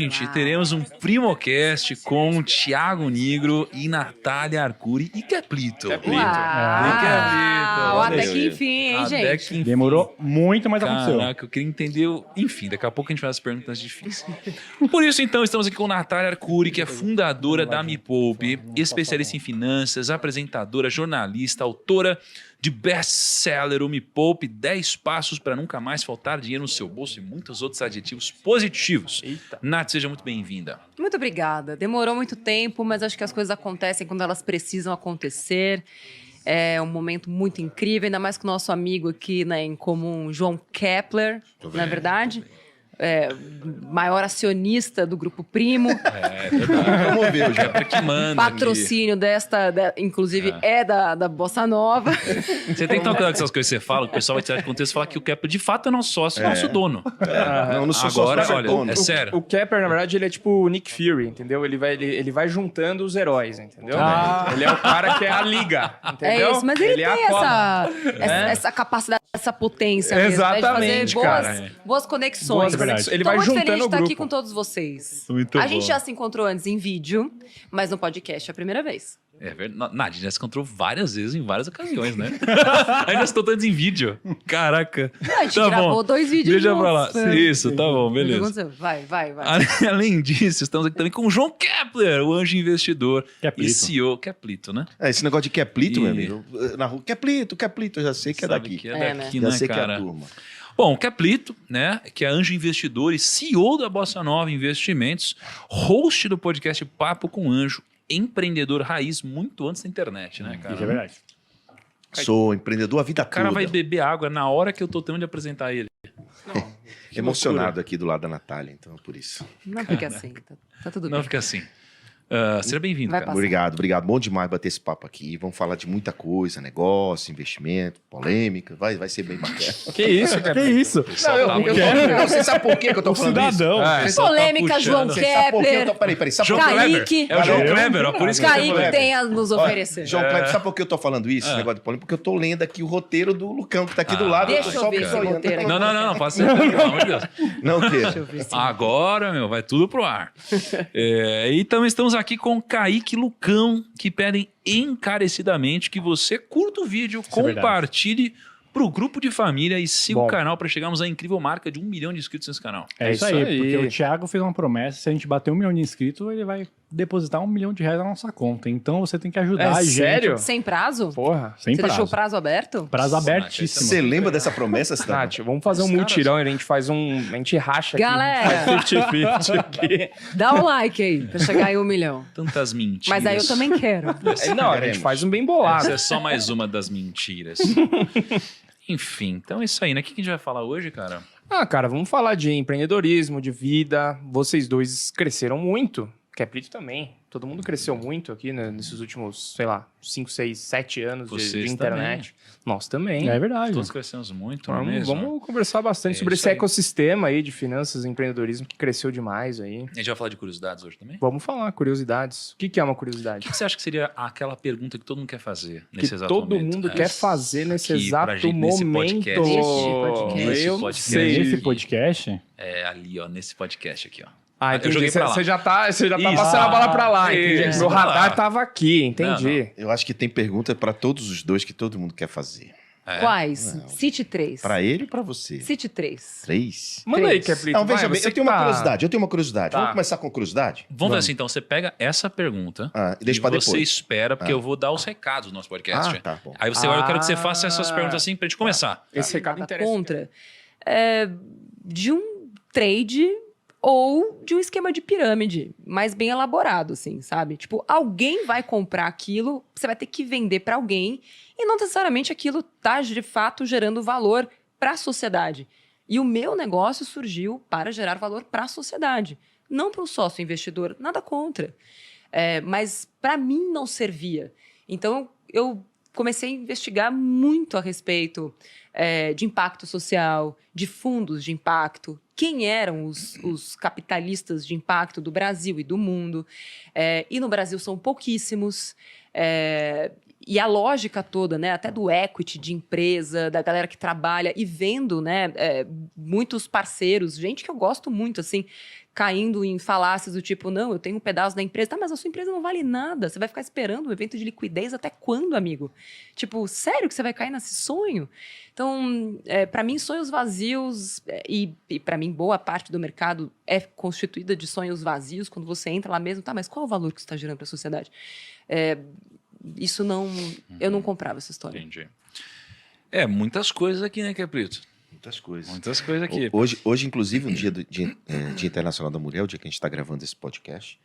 seguinte, teremos um Primocast com Thiago Nigro e Natália Arcuri e Keplito. Keplito. Até que enfim, hein, gente? Demorou muito, mas aconteceu. Caraca, eu queria entender... Enfim, daqui a pouco a gente faz as perguntas difíceis. Por isso, então, estamos aqui com Natália Arcuri, que é fundadora da Me Poupe, especialista em finanças, apresentadora, jornalista, autora de best-seller, o Me Poupe, 10 passos para nunca mais faltar dinheiro no seu bolso e muitos outros adjetivos positivos. Eita. Nath, seja muito bem-vinda. Muito obrigada. Demorou muito tempo, mas acho que as coisas acontecem quando elas precisam acontecer. É um momento muito incrível, ainda mais com o nosso amigo aqui, né, em comum, João Kepler, não é verdade? Maior acionista do Grupo Primo. Verdade. Vamos ver, o Kepler que manda Patrocínio inclusive, da Bossa Nova. Você tem que tomar cuidado com essas coisas que você fala, que o pessoal vai tirar de contexto e falar que o Kepler de fato é nosso sócio, nosso dono. Não sou Agora, sócio, olha, dono. é sério. O Kepler, na verdade, ele é tipo o Nick Fury, entendeu? Ele vai juntando os heróis, entendeu? Ele é o cara que é a liga, entendeu? É isso, mas ele tem a essa capacidade, essa potência mesmo, Exatamente, né, de fazer cara. boas conexões. Boas conexões. Ele vai Tô muito juntando feliz de o estar grupo. aqui com todos vocês. Muito a bom. gente já se encontrou antes em vídeo, mas no podcast é a primeira vez. É verdade. Nath, já se encontrou várias vezes em várias ocasiões, né? Ainda estou todos em vídeo. Caraca. A gente gravou 2 vídeos Deixa pra lá. juntos. Isso, tá bom, O que beleza. aconteceu? Vai. Além disso, estamos aqui também com o João Kepler, o anjo investidor Keplito. e CEO. Keplito, né? Esse negócio de Keplito, E- meu amigo. Na rua, Keplito, eu já sei que é Sabe daqui. que é daqui, Já né, sei que é cara? a turma. Bom, o Keplito, né, que é anjo investidor e CEO da Bossa Nova Investimentos, host do podcast Papo com Anjo, empreendedor raiz muito antes da internet, né, cara? Isso é verdade. Sou empreendedor a vida O cara toda. vai beber água na hora que eu tô tendo de apresentar ele. Emocionado aqui do lado da Natália, então por isso. Não fica assim, tá tudo Não bem. fica assim. Seja bem-vindo, Vai cara. passar. Obrigado. Bom demais bater esse papo aqui. Vamos falar de muita coisa, negócio, investimento, polêmica. Vai ser bem bacana. Que isso, Que Kepler? isso? Você sabe por que eu tô O falando isso? cidadão. Polêmica, João Você sabe por que eu Kepler. tô... Peraí. Sabe João por quê? Kaique. É o João Valeu. Kleber, ó, por isso que eu tô Kaique falando. tem a nos Olha, oferecer. João Kleber, sabe por que eu tô falando isso? Esse negócio de polêmica? Porque eu tô lendo aqui o roteiro do Lucão, que tá aqui do lado. Deixa tô eu só ver esse olhando. roteiro aqui. Não, pode ser. Pelo amor de Deus. Não, o quê? Deixa eu ver se... Agora, meu, vai tudo pro ar. E também estamos aqui com o Kaique e Lucão, que pedem encarecidamente que você curta o vídeo, é verdade. compartilhe pro grupo de família e siga Bom. o canal para chegarmos à incrível marca de 1 milhão de inscritos nesse canal. É isso aí, porque o Thiago fez uma promessa, se a gente bater 1 milhão de inscritos, ele vai depositar R$1 milhão na nossa conta. Então você tem que ajudar a gente. Sério? Sem prazo? Porra. Sem Você prazo. deixou o prazo aberto? Prazo Nossa, abertíssimo. Você lembra dessa promessa, Cidadão? Nath, vamos fazer um Os caras- mutirão, a gente faz a gente racha Galera. aqui. 50-50 aqui. Dá um like aí, pra chegar em 1 milhão. Tantas mentiras. Mas aí eu também quero. Não, a gente faz um bem bolado. Essa é só mais uma das mentiras. Enfim, então é isso aí, né? O que a gente vai falar hoje, cara? Cara, vamos falar de empreendedorismo, de vida. Vocês dois cresceram muito. Keplito também. Todo mundo cresceu muito aqui, né, nesses últimos, sei lá, 5, 6, 7 anos de Vocês internet. Nós também. É verdade. Todos crescemos muito, não é Vamos, mesmo? vamos conversar bastante É sobre isso esse aí. ecossistema aí de finanças e empreendedorismo que cresceu demais aí. A gente vai falar de curiosidades hoje também? Vamos falar, curiosidades. O que é uma O curiosidade? que você acha que seria aquela pergunta que todo mundo quer fazer Que nesse exato todo momento? mundo quer fazer nesse Que pra exato gente, nesse momento. podcast- Nesse Eu não podcast- sei. Esse podcast, É ali, ó, nesse podcast aqui, ó. Ah, Eu entendi. joguei pra lá. Você já tá Isso. passando a bola pra lá, entendi. Isso. Meu radar Ah. tava aqui, entendi. Eu acho que tem pergunta pra todos os dois que todo mundo quer fazer. Quais? Não. Cite 3. Pra ele e pra você. Cite 3. 3? Manda aí, Três. Keplito. Não, veja vai, bem, você eu tenho que uma tá- curiosidade. Tá. Vamos começar com curiosidade? Vamos ver assim, então. Você pega essa pergunta E deixa e pra você depois. espera, porque eu vou dar os recados do nosso podcast. Tá bom. Aí você, eu quero que você faça essas perguntas assim pra gente começar. Esse recado Nada interessa. contra. De um trade ou de um esquema de pirâmide, mais bem elaborado, assim, sabe? Tipo, alguém vai comprar aquilo, você vai ter que vender para alguém, e não necessariamente aquilo tá, de fato, gerando valor para a sociedade. E o meu negócio surgiu para gerar valor para a sociedade, não para o sócio investidor, nada contra. Mas para mim não servia. Então, eu comecei a investigar muito a respeito de impacto social, de fundos de impacto, quem eram os capitalistas de impacto do Brasil e do mundo. E no Brasil são pouquíssimos. E a lógica toda, né, até do equity de empresa, da galera que trabalha e vendo, né, muitos parceiros, gente que eu gosto muito, assim, caindo em falácias do tipo, não, eu tenho um pedaço da empresa. Tá, mas a sua empresa não vale nada. Você vai ficar esperando um evento de liquidez até quando, amigo? Tipo, sério que você vai cair nesse sonho? Então, para mim, sonhos vazios, e para mim, boa parte do mercado é constituída de sonhos vazios, quando você entra lá mesmo, tá, mas qual é o valor que você está gerando para a sociedade? Isso não... Eu não comprava essa história. Entendi. Muitas coisas aqui, né, Caprito? Muitas coisas. Muitas coisas aqui. Hoje, inclusive, um Dia Internacional da Mulher, o dia que a gente está gravando esse podcast,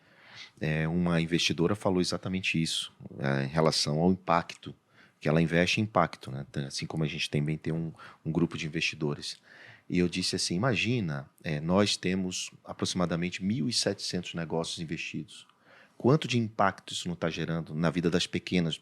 uma investidora falou exatamente isso, em relação ao impacto, que ela investe em impacto, né? Assim como a gente também tem um grupo de investidores. E eu disse assim, imagina, nós temos aproximadamente 1.700 negócios investidos. Quanto de impacto isso não está gerando na vida dos pequenos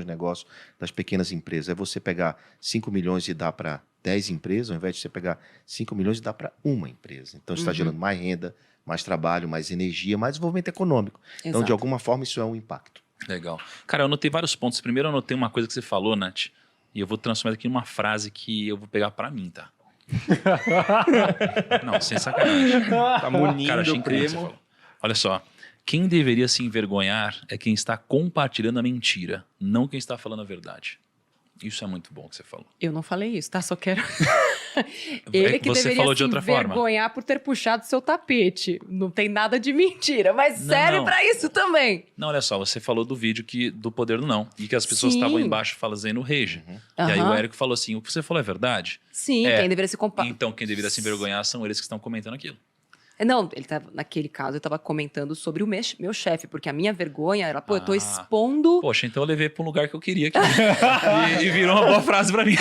negócios, das pequenas empresas? É você pegar 5 milhões e dar para 10 empresas, ao invés de você pegar 5 milhões e dar para uma empresa. Então, isso está gerando mais renda, mais trabalho, mais energia, mais desenvolvimento econômico. Então, de alguma forma, isso é um impacto. Legal. Cara, eu anotei vários pontos. Primeiro, eu anotei uma coisa que você falou, Nath, e eu vou transformar aqui numa frase que eu vou pegar para mim, tá? Não, sem sacanagem. Tá munindo Cara, achei o incrível o que você primo. falou. Olha só. Quem deveria se envergonhar é quem está compartilhando a mentira, não quem está falando a verdade. Isso é muito bom que você falou. Eu não falei isso, tá? Só quero... Ele que Você deveria falou de se outra forma. envergonhar por ter puxado seu tapete. Não tem nada de mentira, mas Não, serve não. pra isso também. Não, olha só, você falou do vídeo do poder do não, e que as pessoas Sim. estavam embaixo fazendo rage. E aí Aham. o Érico falou assim, o que você falou é verdade? Sim, quem deveria se comparar. Então quem deveria se envergonhar são eles que estão comentando aquilo. Não, naquele caso, eu tava comentando sobre o meu chefe, porque a minha vergonha era, pô, eu tô expondo... Poxa, então eu levei para um lugar que eu queria aqui. e virou uma boa frase para mim.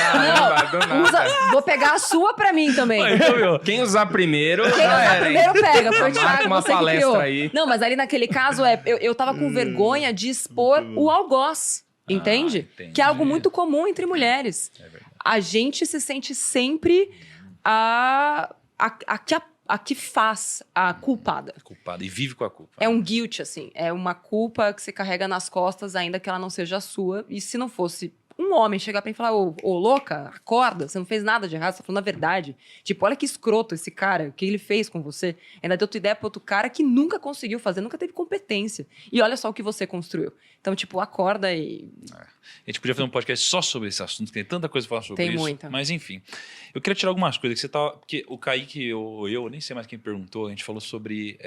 Vou pegar a sua pra mim também. Então, meu, Quem usar primeiro, Quem já usar era, hein? primeiro pega. Foi o Marca Thiago, uma você que palestra criou. aí. Não, mas ali naquele caso, eu tava com vergonha de expor o algoz, entende? entendi. Que é algo muito comum entre mulheres. É verdade. A gente se sente sempre a que faz a culpada. Culpado e vive com a culpa. É um guilt, assim. É uma culpa que você carrega nas costas, ainda que ela não seja sua. E se não fosse um homem chegar pra mim e falar, ô, louca, acorda, você não fez nada de errado, você tá falando a verdade. Tipo, olha que escroto esse cara, o que ele fez com você. Ainda deu tua ideia pra outro cara que nunca conseguiu fazer, nunca teve competência. E olha só o que você construiu. Então, tipo, acorda e... A gente podia fazer um podcast só sobre esse assunto, tem tanta coisa pra falar sobre Tem isso. muita. Mas enfim, eu queria tirar algumas coisas que você tava... Porque o Kaique ou eu, nem sei mais quem perguntou, a gente falou sobre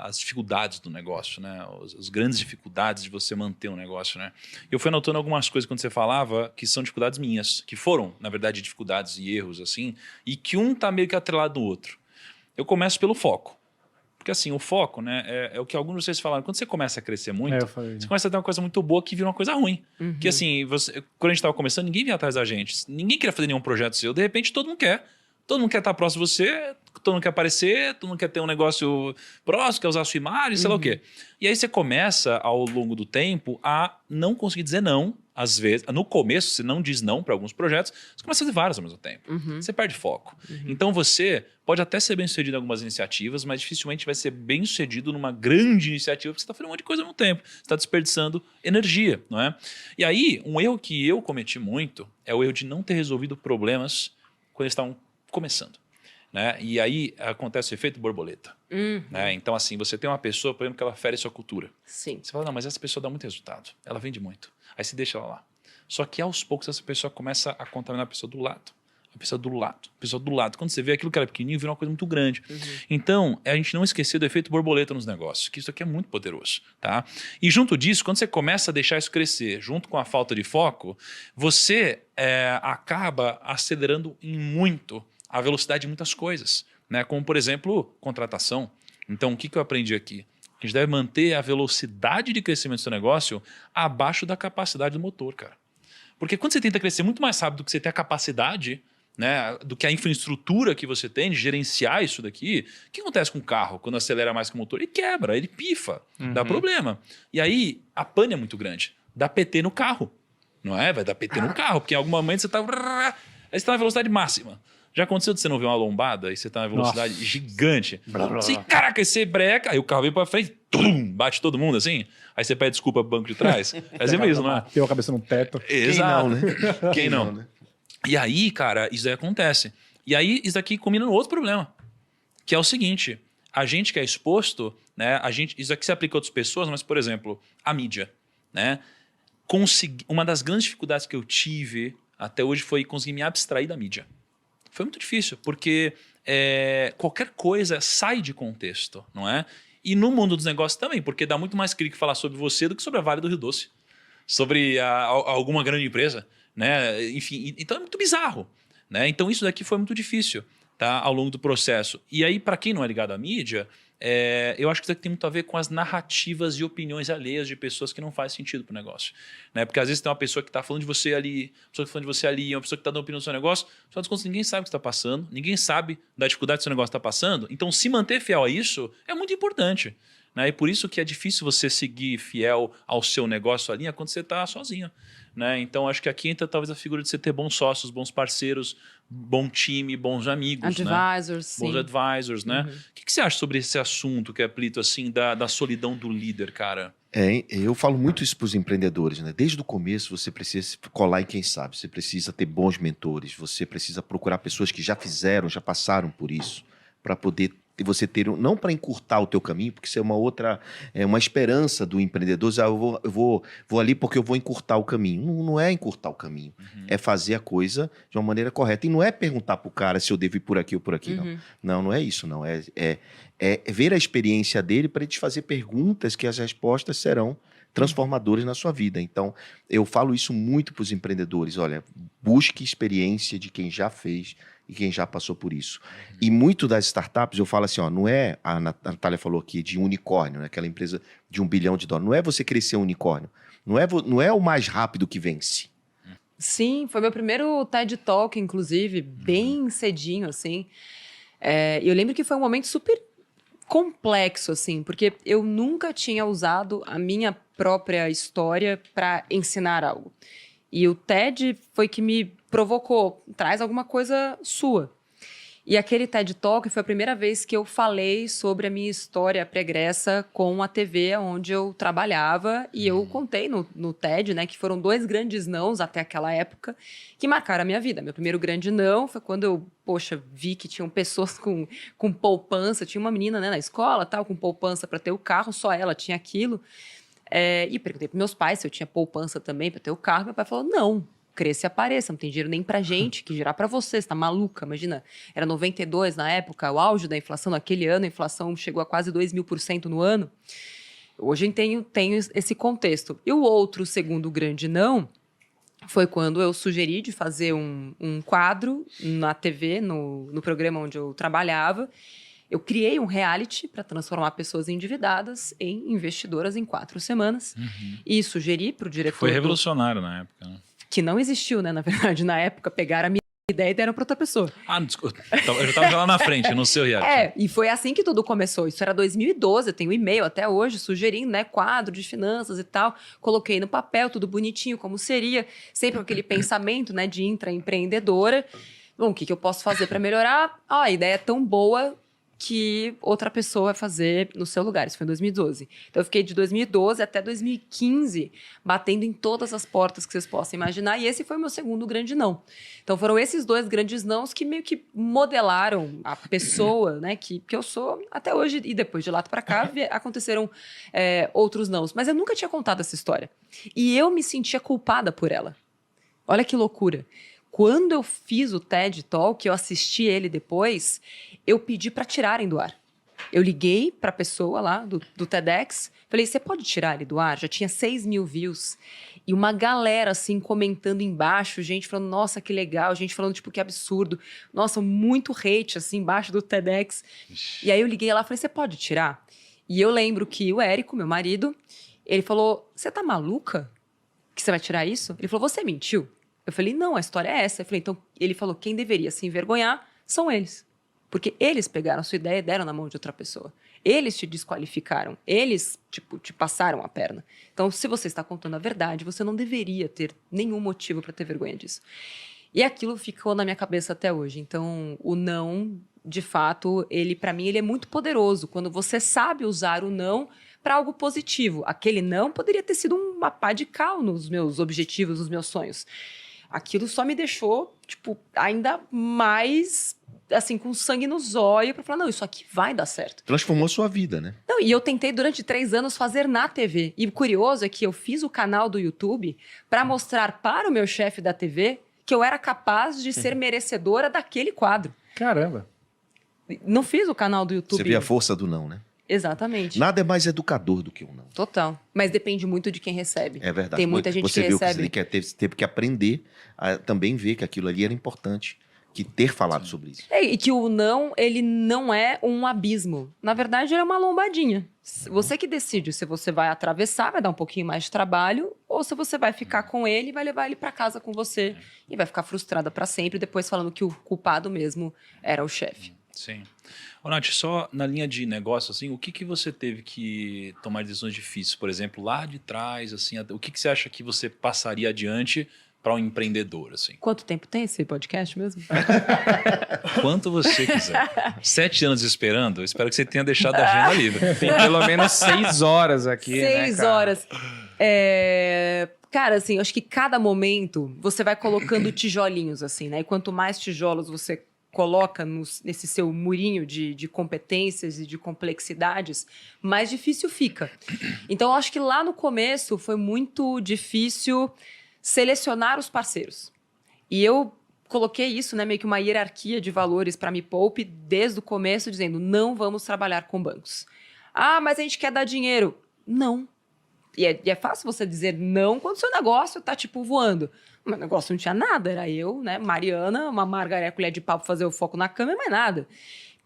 as dificuldades do negócio, né? As grandes dificuldades de você manter um negócio, né? Eu fui anotando algumas coisas quando você falava que são dificuldades minhas, que foram, na verdade, dificuldades e erros, assim, e que um tá meio que atrelado no outro. Eu começo pelo foco. Porque assim, o foco, né, é o que alguns de vocês falaram. Quando você começa a crescer muito, eu falei. você começa a ter uma coisa muito boa que vira uma coisa ruim. Que assim, quando a gente estava começando, ninguém vinha atrás da gente. Ninguém queria fazer nenhum projeto seu. De repente, todo mundo quer. Todo mundo quer estar próximo de você, todo mundo quer aparecer, todo mundo quer ter um negócio próximo, quer usar a sua imagem, sei lá o quê. E aí você começa, ao longo do tempo, a não conseguir dizer não, às vezes. No começo, você não diz não para alguns projetos, você começa a fazer vários ao mesmo tempo. Você perde foco. Então você pode até ser bem sucedido em algumas iniciativas, mas dificilmente vai ser bem sucedido numa grande iniciativa, porque você está fazendo um monte de coisa ao mesmo tempo. Você está desperdiçando energia, não é? E aí, um erro que eu cometi muito é o erro de não ter resolvido problemas quando eles estavam começando, né? E aí acontece o efeito borboleta, né? Então assim, você tem uma pessoa, por exemplo, que ela fere sua cultura. Sim. Você fala, não, mas essa pessoa dá muito resultado, ela vende muito. Aí você deixa ela lá. Só que aos poucos essa pessoa começa a contaminar a pessoa do lado. A pessoa do lado, a pessoa do lado. Quando você vê aquilo que era pequenininho, vira uma coisa muito grande. Então, a gente não esquecer do efeito borboleta nos negócios, que isso aqui é muito poderoso, tá? E junto disso, quando você começa a deixar isso crescer, junto com a falta de foco, você acaba acelerando em muito a velocidade de muitas coisas, né? Como, por exemplo, contratação. Então, o que eu aprendi aqui? A gente deve manter a velocidade de crescimento do seu negócio abaixo da capacidade do motor, cara. Porque quando você tenta crescer muito mais rápido do que você tem a capacidade, né, do que a infraestrutura que você tem de gerenciar isso daqui, o que acontece com o carro quando acelera mais que o motor? Ele quebra, ele pifa, dá problema. E aí, a pane é muito grande. Dá PT no carro, não é? Vai dar PT no carro, porque em algum momento você está... Aí você está na velocidade máxima. Já aconteceu de você não ver uma lombada e você está na velocidade gigante? Você, caraca, aí você breca, aí o carro vem para frente, bate todo mundo assim, aí você pede desculpa pro banco de trás. É assim mesmo, não é? Bateu a cabeça no teto. Exato. Quem não, né? Quem não? né? E aí, cara, isso aí acontece. E aí, isso daqui combina no outro problema, que é o seguinte, a gente que é exposto, né, isso aqui se aplica a outras pessoas, mas, por exemplo, a mídia, né? Uma das grandes dificuldades que eu tive até hoje foi conseguir me abstrair da mídia. Foi muito difícil, porque qualquer coisa sai de contexto, não é? E no mundo dos negócios também, porque dá muito mais clique falar sobre você do que sobre a Vale do Rio Doce, sobre alguma grande empresa, né? Enfim, então é muito bizarro, né? Então isso daqui foi muito difícil, tá? Ao longo do processo. E aí, para quem não é ligado à mídia, eu acho que isso aqui tem muito a ver com as narrativas e opiniões alheias de pessoas que não faz sentido pro negócio, né? Porque às vezes tem uma pessoa que está falando de você ali, uma pessoa que tá falando de você ali, uma pessoa que está dando opinião do seu negócio, só das contas ninguém sabe o que está passando, ninguém sabe da dificuldade que o seu negócio está passando. Então, se manter fiel a isso é muito importante, né? E por isso que é difícil você seguir fiel ao seu negócio ali quando você está sozinho, né? Então, acho que aqui entra talvez a figura de você ter bons sócios, bons parceiros, bom time, bons amigos, né? Advisors, Bons sim. advisors, né? O que você acha sobre esse assunto, Keplito, assim, da solidão do líder, cara? Eu falo muito isso para os empreendedores, né? Desde o começo você precisa se colar em quem sabe, você precisa ter bons mentores, você precisa procurar pessoas que já fizeram, já passaram por isso, para poder você ter, não para encurtar o teu caminho, porque isso é uma esperança do empreendedor, eu vou ali porque eu vou encurtar o caminho. Não é encurtar o caminho, é fazer a coisa de uma maneira correta. E não é perguntar para o cara se eu devo ir por aqui ou por aqui, não. Não é isso, não. É ver a experiência dele para ele te fazer perguntas que as respostas serão transformadores na sua vida. Então, eu falo isso muito para os empreendedores. Olha, busque experiência de quem já fez e quem já passou por isso. E muito das startups, eu falo assim, ó, não é, a Natália falou aqui de unicórnio, né, aquela empresa de $1 bilhão, não é você crescer um unicórnio, não é o mais rápido que vence. Sim, foi meu primeiro TED Talk, inclusive, bem cedinho, assim. Eu lembro que foi um momento super complexo, assim, porque eu nunca tinha usado a minha própria história para ensinar algo. E o TED foi que me provocou, traz alguma coisa sua. E aquele TED Talk foi a primeira vez que eu falei sobre a minha história pregressa com a TV onde eu trabalhava. E eu contei no TED, né, que foram 2 grandes nãos até aquela época que marcaram a minha vida. Meu primeiro grande não foi quando eu, vi que tinham pessoas com poupança. Tinha uma menina, né, na escola, tal, com poupança para ter o carro, só ela tinha aquilo. E perguntei para meus pais se eu tinha poupança também para ter o carro. Meu pai falou, não. Cresça e apareça, não tem dinheiro nem pra gente, que girar pra você tá maluca, imagina, era 92 na época, o auge da inflação naquele ano, a inflação chegou a quase 2.000% no ano. Hoje eu tenho esse contexto. E o outro segundo grande não foi quando eu sugeri de fazer um quadro na TV, no programa onde eu trabalhava. Eu criei um reality para transformar pessoas endividadas em investidoras em 4 semanas e sugeri para o diretor... Foi revolucionário na época, né? Que não existiu, né? Na verdade, na época, pegaram a minha ideia e deram para outra pessoa. Desculpa. Eu já estava lá na frente, no seu reality. E foi assim que tudo começou. Isso era 2012, eu tenho um e-mail até hoje sugerindo, né? Quadro de finanças e tal. Coloquei no papel, tudo bonitinho, como seria. Sempre com aquele pensamento, né? De intraempreendedora. Bom, o que eu posso fazer para melhorar? A ideia é tão boa que outra pessoa vai fazer no seu lugar. Isso foi em 2012. Então, eu fiquei de 2012 até 2015 batendo em todas as portas que vocês possam imaginar. E esse foi o meu segundo grande não. Então, foram esses 2 grandes nãos que meio que modelaram a pessoa, né, que eu sou até hoje. E depois, de lá para cá, aconteceram outros nãos. Mas eu nunca tinha contado essa história. E eu me sentia culpada por ela. Olha que loucura. Quando eu fiz o TED Talk, eu assisti ele depois, eu pedi para tirarem do ar. Eu liguei para a pessoa lá do TEDx, falei, você pode tirar ele do ar? Já tinha 6.000 views. E uma galera, assim, comentando embaixo, gente falando, nossa, que legal, gente falando, tipo, que absurdo. Nossa, muito hate, assim, embaixo do TEDx. E aí eu liguei lá e falei, você pode tirar? E eu lembro que o Érico, meu marido, ele falou, você tá maluca que você vai tirar isso? Ele falou, você mentiu? Eu falei, não, a história é essa. Eu falei, então, ele falou, quem deveria se envergonhar são eles. Porque eles pegaram a sua ideia e deram na mão de outra pessoa. Eles te desqualificaram. Eles, te passaram a perna. Então, se você está contando a verdade, você não deveria ter nenhum motivo para ter vergonha disso. E aquilo ficou na minha cabeça até hoje. Então, o não, de fato, para mim, ele é muito poderoso. Quando você sabe usar o não para algo positivo. Aquele não poderia ter sido uma pá de cal nos meus objetivos, nos meus sonhos. Aquilo só me deixou, tipo, ainda mais, assim, com sangue no zóio pra falar, não, isso aqui vai dar certo. Transformou a sua vida, né? Não, e eu tentei durante 3 anos fazer na TV. E o curioso é que eu fiz o canal do YouTube para mostrar para o meu chefe da TV que eu era capaz de ser merecedora daquele quadro. Caramba. Não fiz o canal do YouTube. Você vê a força do não, né? Exatamente. Nada é mais educador do que o não. Total. Mas depende muito de quem recebe. É verdade. Tem muita gente você que viu recebe. Que você teve que aprender a também ver que aquilo ali era importante, que ter falado sobre isso. E que o não, ele não é um abismo. Na verdade, ele é uma lombadinha. Você que decide se você vai atravessar, vai dar um pouquinho mais de trabalho, ou se você vai ficar com ele e vai levar ele para casa com você e vai ficar frustrada para sempre, depois falando que o culpado mesmo era o chefe. Sim. Ô, Nath, só na linha de negócio, assim, o que você teve que tomar decisões difíceis? Por exemplo, lá de trás, assim, o que você acha que você passaria adiante para um empreendedor, assim? Quanto tempo tem esse podcast mesmo? Quanto você quiser. 7 anos esperando, eu espero que você tenha deixado a agenda livre. Tem pelo menos 6 horas aqui, 6 né, cara? horas. Cara, assim, eu acho que cada momento você vai colocando tijolinhos, assim, né? E quanto mais tijolos você coloca nesse seu murinho de competências e de complexidades, mais difícil fica. Então, eu acho que lá no começo foi muito difícil selecionar os parceiros. E eu coloquei isso, né, meio que uma hierarquia de valores para Me Poupe desde o começo, dizendo, não vamos trabalhar com bancos. Ah, mas a gente quer dar dinheiro. Não. E é fácil você dizer não quando o seu negócio tá, tipo, voando. O meu negócio não tinha nada, era eu, né, Mariana, uma margaré, colher de pau pra fazer o foco na câmera, mais nada.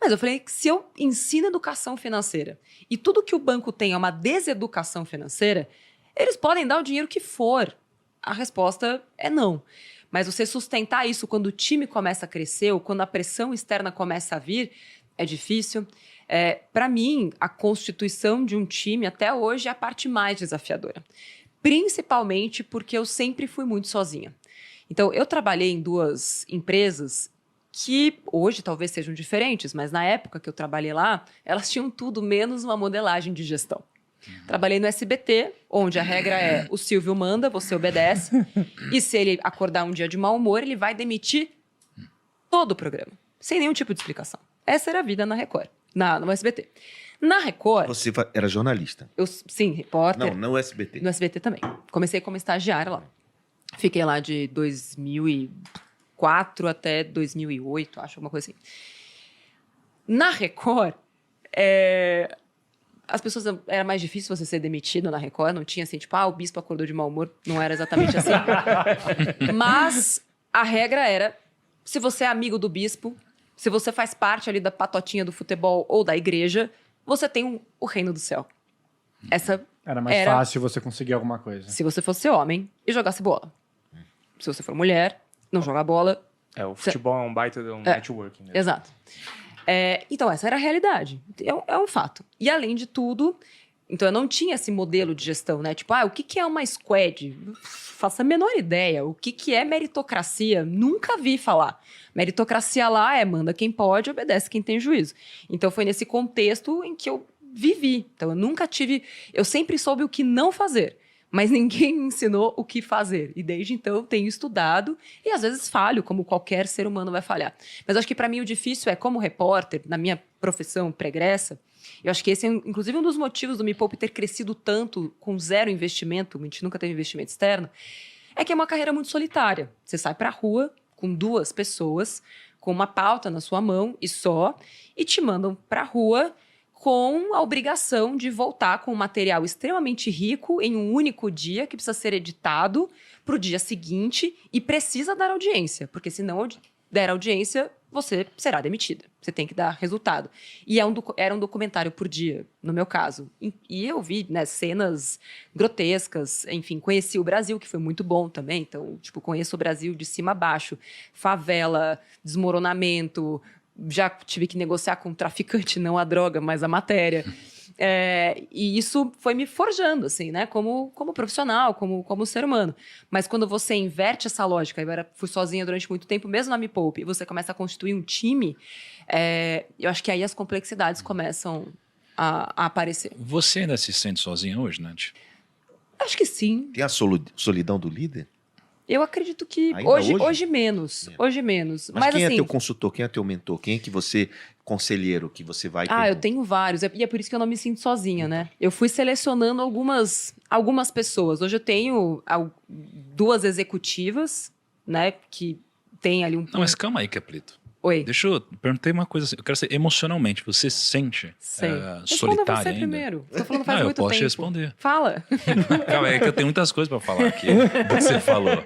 Mas eu falei que se eu ensino educação financeira e tudo que o banco tem é uma deseducação financeira, eles podem dar o dinheiro que for. A resposta é não. Mas você sustentar isso quando o time começa a crescer ou quando a pressão externa começa a vir, é difícil. Para mim, a constituição de um time até hoje é a parte mais desafiadora. Principalmente porque eu sempre fui muito sozinha. Então, eu trabalhei em 2 empresas que hoje talvez sejam diferentes, mas na época que eu trabalhei lá, elas tinham tudo menos uma modelagem de gestão. Trabalhei no SBT, onde a regra é o Silvio manda, você obedece, e se ele acordar um dia de mau humor, ele vai demitir todo o programa, sem nenhum tipo de explicação. Essa era a vida na Record, no SBT. Na Record... Você era jornalista? Sim, repórter. Não SBT. No SBT também. Comecei como estagiária lá. Fiquei lá de 2004 até 2008, acho, alguma coisa assim. Na Record, as pessoas... Era mais difícil você ser demitido na Record. Não tinha assim, tipo, o bispo acordou de mau humor. Não era exatamente assim. Mas a regra era, se você é amigo do bispo, se você faz parte ali da patotinha do futebol ou da igreja, você tem o reino do céu. Essa Era mais fácil você conseguir alguma coisa. se você fosse homem e jogasse bola. Se você for mulher, não jogar bola. O futebol é um baita de um networking. Né? Exato. Então, essa era a realidade. É um fato. E, além de tudo, então eu não tinha esse modelo de gestão, né? Tipo, o que é uma squad? Faço a menor ideia. O que é meritocracia? Nunca vi falar. Meritocracia lá manda quem pode, obedece quem tem juízo. Então, foi nesse contexto em que eu vivi. Então, eu sempre soube o que não fazer, mas ninguém me ensinou o que fazer. E desde então, eu tenho estudado e às vezes falho, como qualquer ser humano vai falhar. Mas acho que para mim o difícil é, como repórter, na minha profissão pregressa, eu acho que esse é, inclusive, um dos motivos do Me Poupe ter crescido tanto com 0 investimento, a gente nunca teve investimento externo, é que é uma carreira muito solitária. Você sai para a rua com 2 pessoas, com uma pauta na sua mão e te mandam para a rua com a obrigação de voltar com um material extremamente rico em um único dia, que precisa ser editado para o dia seguinte e precisa dar audiência, porque se não der audiência, você será demitida. Você tem que dar resultado. E era um documentário por dia, no meu caso. E eu vi, né, cenas grotescas, enfim, conheci o Brasil, que foi muito bom também. Então, tipo, conheço o Brasil de cima a baixo. Favela, desmoronamento... Já tive que negociar com um traficante, não a droga, mas a matéria. E isso foi me forjando, assim, né? Como profissional, como ser humano. Mas quando você inverte essa lógica, eu fui sozinha durante muito tempo, mesmo na Me Poupe, e você começa a constituir um time, eu acho que aí as complexidades começam a aparecer. Você ainda se sente sozinha hoje, Nath? Acho que sim. Tem a solidão do líder? Eu acredito que Ainda hoje menos. Hoje menos. Mas quem é assim, teu consultor? Quem é teu mentor? Quem é que você, conselheiro, que você vai... eu perguntar? tenho vários. E é por isso que eu não me sinto sozinha, né? Eu fui selecionando algumas pessoas. Hoje eu tenho 2 executivas, né? Que tem ali um... Não, mas calma aí, Caprito. Oi. Deixa eu perguntar uma coisa assim. Eu quero saber, emocionalmente, você se sente Sei. Responda solitária você ainda? primeiro. Tô falando faz Não, eu muito posso tempo. te responder. Fala. Calma, é que eu tenho muitas coisas pra falar aqui do que você falou.